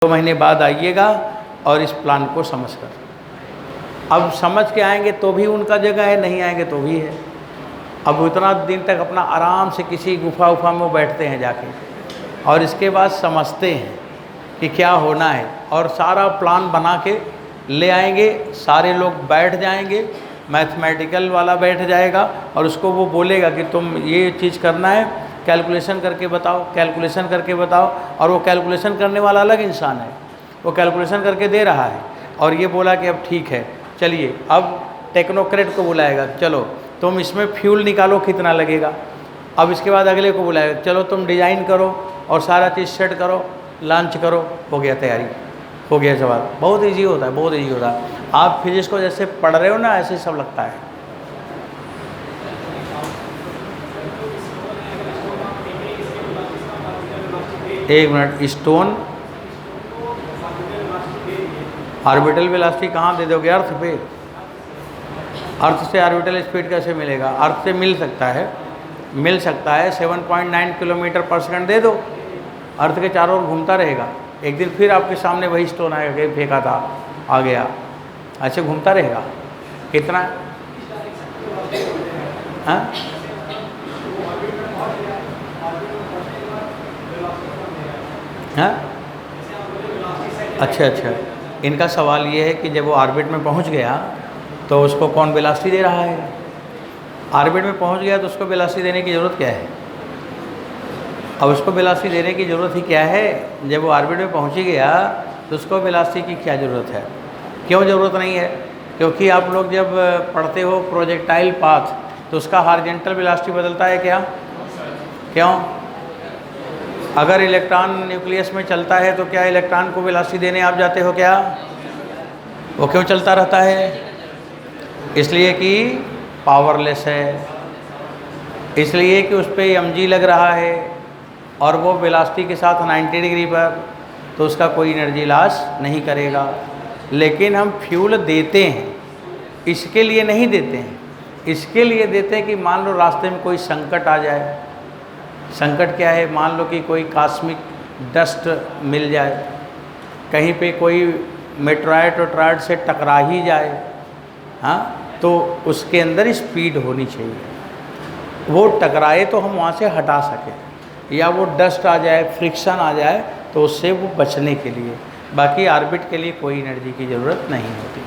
2 महीने बाद आइएगा और इस प्लान को समझ कर, अब समझ के आएंगे तो भी उनका जगह है, नहीं आएंगे तो भी है। अब उतना दिन तक अपना आराम से किसी गुफा उफा में बैठते हैं जाके, और इसके बाद समझते हैं कि क्या होना है, और सारा प्लान बना के ले आएंगे। सारे लोग बैठ जाएंगे, मैथमेटिकल वाला बैठ जाएगा और उसको वो बोलेगा कि तुम ये चीज़ करना है, कैलकुलेशन करके बताओ, कैलकुलेशन करके बताओ। और वो कैलकुलेशन करने वाला अलग इंसान है, वो कैलकुलेशन करके दे रहा है और ये बोला कि अब ठीक है चलिए। अब टेक्नोक्रेट को बुलाएगा, चलो तुम इसमें फ्यूल निकालो कितना लगेगा। अब इसके बाद अगले को बुलाएगा, चलो तुम डिज़ाइन करो और सारा चीज़ सेट करो, लॉन्च करो, हो गया तैयारी, हो गया सवाल। बहुत इजी होता है, बहुत इजी होता है। आप फिजिक्स को जैसे पढ़ रहे हो ना, ऐसे सब लगता है। एक मिनट, स्टोन ऑर्बिटल वेलोसिटी कहाँ दे दोगे? अर्थ पे। अर्थ से ऑर्बिटल स्पीड कैसे मिलेगा? अर्थ से मिल सकता है, मिल सकता है। 7.9 किलोमीटर पर सेकंड दे दो, अर्थ के चारों ओर घूमता रहेगा। एक दिन फिर आपके सामने वही स्टोन आएगा, कहीं फेंका था, आ गया, ऐसे घूमता रहेगा। कितना? हाँ, हाँ, अच्छा अच्छा। इनका सवाल ये है कि जब वो ऑर्बिट में पहुंच गया तो उसको कौन वेलोसिटी दे रहा है? ऑर्बिट में पहुंच गया तो उसको वेलोसिटी देने की ज़रूरत क्या है? अब उसको वेलोसिटी देने की ज़रूरत ही क्या है? जब वो ऑर्बिट में पहुंच ही गया तो उसको वेलोसिटी की क्या ज़रूरत है? क्यों ज़रूरत नहीं है? क्योंकि आप लोग जब पढ़ते हो प्रोजेक्टाइल पाथ तो उसका हॉरिजॉन्टल वेलोसिटी बदलता है क्या? क्यों? अगर इलेक्ट्रॉन न्यूक्लियस में चलता है तो क्या इलेक्ट्रॉन को वेलोसिटी देने आप जाते हो क्या? वो क्यों चलता रहता है? इसलिए कि पावरलेस है, इसलिए कि उस पर mg लग रहा है और वो वेलोसिटी के साथ 90 डिग्री पर, तो उसका कोई एनर्जी लॉस नहीं करेगा। लेकिन हम फ्यूल देते हैं, इसके लिए नहीं देते हैं। इसके लिए देते हैं कि मान लो रास्ते में कोई संकट आ जाए। संकट क्या है? मान लो कि कोई कॉस्मिक डस्ट मिल जाए, कहीं पे कोई मेट्रॉयड से टकरा ही जाए, हाँ, तो उसके अंदर स्पीड होनी चाहिए। वो टकराए तो हम वहाँ से हटा सकें, या वो डस्ट आ जाए, फ्रिक्शन आ जाए तो उससे वो बचने के लिए। बाकी ऑर्बिट के लिए कोई एनर्जी की ज़रूरत नहीं होती,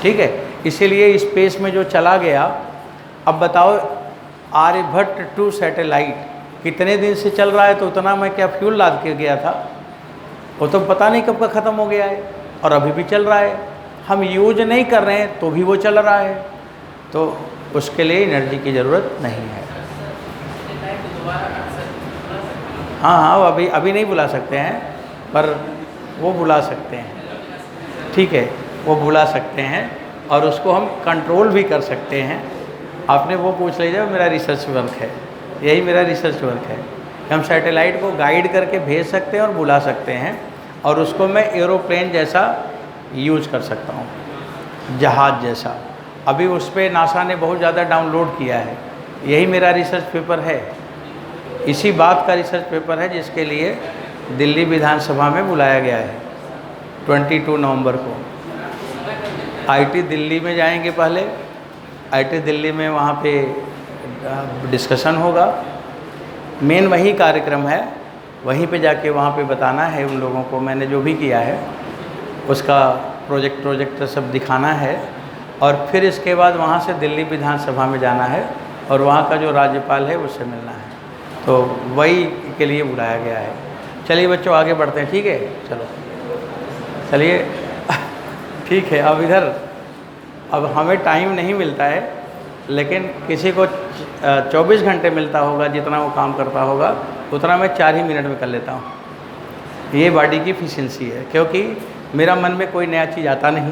ठीक है। इसीलिए स्पेस में जो चला गया, अब बताओ आर्यभट्ट 2 सैटेलाइट कितने दिन से चल रहा है, तो उतना मैं क्या फ्यूल लाद के गया था? वो तो पता नहीं कब का ख़त्म हो गया है और अभी भी चल रहा है। हम यूज नहीं कर रहे हैं तो भी वो चल रहा है, तो उसके लिए एनर्जी की ज़रूरत नहीं है। हाँ हाँ, वो अभी नहीं बुला सकते हैं, पर वो बुला सकते हैं, ठीक है, वो बुला सकते हैं और उसको हम कंट्रोल भी कर सकते हैं। आपने वो पूछ लीजिए, मेरा रिसर्च वर्क है, यही मेरा रिसर्च वर्क है। हम सैटेलाइट को गाइड करके भेज सकते हैं और बुला सकते हैं, और उसको मैं एरोप्लेन जैसा यूज कर सकता हूँ, जहाज़ जैसा। अभी उस पर नासा ने बहुत ज़्यादा डाउनलोड किया है। यही मेरा रिसर्च पेपर है, इसी बात का रिसर्च पेपर है, जिसके लिए दिल्ली विधानसभा में बुलाया गया है 22 नवंबर को। आईटी दिल्ली में जाएंगे पहले, आईटी दिल्ली में वहाँ पे डिस्कशन होगा। मेन वही कार्यक्रम है, वहीं पे जाके वहाँ पे बताना है उन लोगों को मैंने जो भी किया है, उसका प्रोजेक्ट सब दिखाना है। और फिर इसके बाद वहाँ से दिल्ली विधानसभा में जाना है और वहाँ का जो राज्यपाल है उससे मिलना है। तो वही के लिए बुलाया गया है। चलिए बच्चों, आगे बढ़ते हैं, ठीक है? चलो चलिए ठीक है। अब इधर, अब हमें टाइम नहीं मिलता है, लेकिन किसी को 24 घंटे मिलता होगा, जितना वो काम करता होगा उतना मैं 4 ही मिनट में कर लेता हूँ। ये बॉडी की एफिशिएंसी है, क्योंकि मेरा मन में कोई नया चीज़ आता नहीं,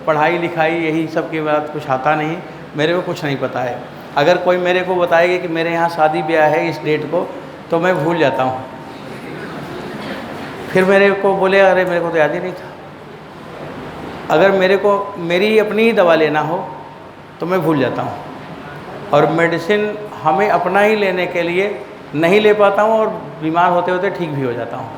पढ़ाई लिखाई यही सब की बात कुछ आता नहीं, मेरे को कुछ नहीं पता है। अगर कोई मेरे को बताएगा कि मेरे यहाँ शादी ब्याह है इस डेट को, तो मैं भूल जाता हूँ। फिर मेरे को बोले, अरे मेरे को तो याद ही नहीं था। अगर मेरे को मेरी अपनी ही दवा लेना हो तो मैं भूल जाता हूँ, और मेडिसिन हमें अपना ही लेने के लिए नहीं ले पाता हूँ, और बीमार होते होते ठीक भी हो जाता हूँ।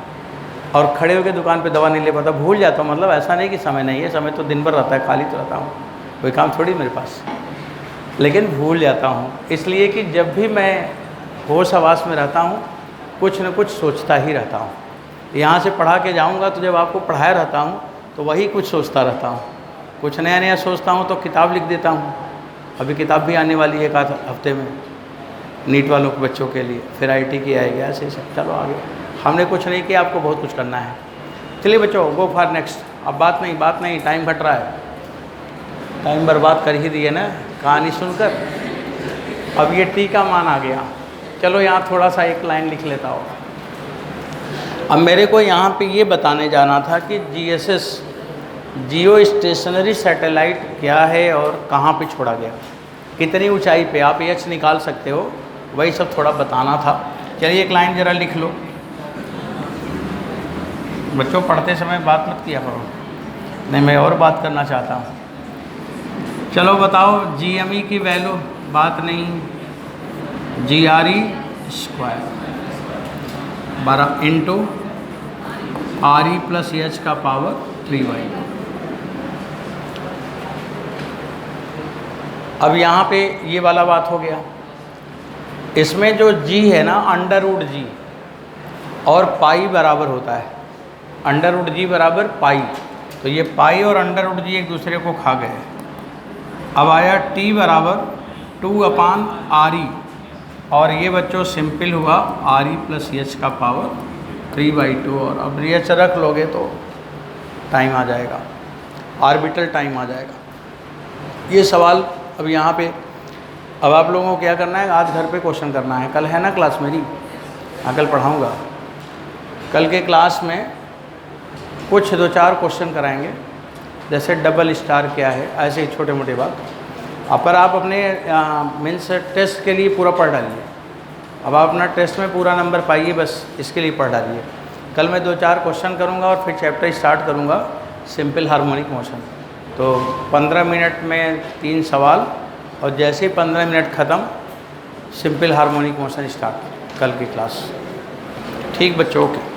और खड़े होकर दुकान पे दवा नहीं ले पाता, भूल जाता हूँ। मतलब ऐसा नहीं कि समय नहीं है, समय तो दिन भर रहता है, खाली तो रहता हूँ, कोई काम थोड़ी मेरे पास, लेकिन भूल जाता हूँ। इसलिए कि जब भी मैं होश हवास में रहता हूँ कुछ न कुछ सोचता ही रहता हूँ। यहाँ से पढ़ा के जाऊँगा तो जब आपको पढ़ाया रहता हूँ तो वही कुछ सोचता रहता हूँ, कुछ नया नया सोचता हूँ तो किताब लिख देता हूँ। अभी किताब भी आने वाली है एक आध हफ्ते में, नीट वालों के बच्चों के लिए, फिर आईटी की आएगी, ऐसे सब। चलो आगे, हमने कुछ नहीं किया, आपको बहुत कुछ करना है। चलिए बच्चों, गो फॉर नेक्स्ट। अब बात नहीं, टाइम घट रहा है, टाइम बर्बाद कर ही दिए ना कहानी सुनकर। अब ये टी का मान आ गया। चलो यहाँ थोड़ा सा एक लाइन लिख लेता हूँ। अब मेरे को यहाँ पे ये बताने जाना था कि जीएसएस, जियो स्टेशनरी सैटेलाइट क्या है और कहाँ पे छोड़ा गया, कितनी ऊंचाई पे, आप एच निकाल सकते हो, वही सब थोड़ा बताना था। चलिए एक लाइन ज़रा लिख लो। बच्चों पढ़ते समय बात मत किया करो, नहीं मैं और बात करना चाहता हूँ। चलो बताओ, जीएमई की वैल्यू, बात नहीं, GRE square 12 into RE plus H का पावर 3y। अब यहाँ पे ये वाला बात हो गया। इसमें जो g है ना, √g और पाई बराबर होता है, √g बराबर पाई, तो ये पाई और √g एक दूसरे को खा गए। अब आया t बराबर 2/RE, और ये बच्चों सिंपल हुआ RE प्लस एच का पावर 3/2, और अब एच रख लोगे तो टाइम आ जाएगा, ऑर्बिटल टाइम आ जाएगा। ये सवाल अब यहाँ पे, अब आप लोगों को क्या करना है, आज घर पे क्वेश्चन करना है। कल है ना क्लास मेरी, कल पढ़ाऊँगा। कल के क्लास में कुछ 2-4 क्वेश्चन कराएंगे, जैसे डबल स्टार क्या है, ऐसे ही छोटे मोटे बात। पर आप अपने मीन्स टेस्ट के लिए पूरा पढ़ डालिए। अब आप अपना टेस्ट में पूरा नंबर पाइए, बस इसके लिए पढ़ डालिए। कल मैं 2-4 क्वेश्चन करूँगा और फिर चैप्टर स्टार्ट करूँगा, सिंपल हार्मोनिक मोशन। तो 15 मिनट में 3 सवाल, और जैसे ही 15 मिनट ख़त्म सिंपल हार्मोनिक मोशन स्टार्ट, कल की क्लास। ठीक बच्चों, ओके।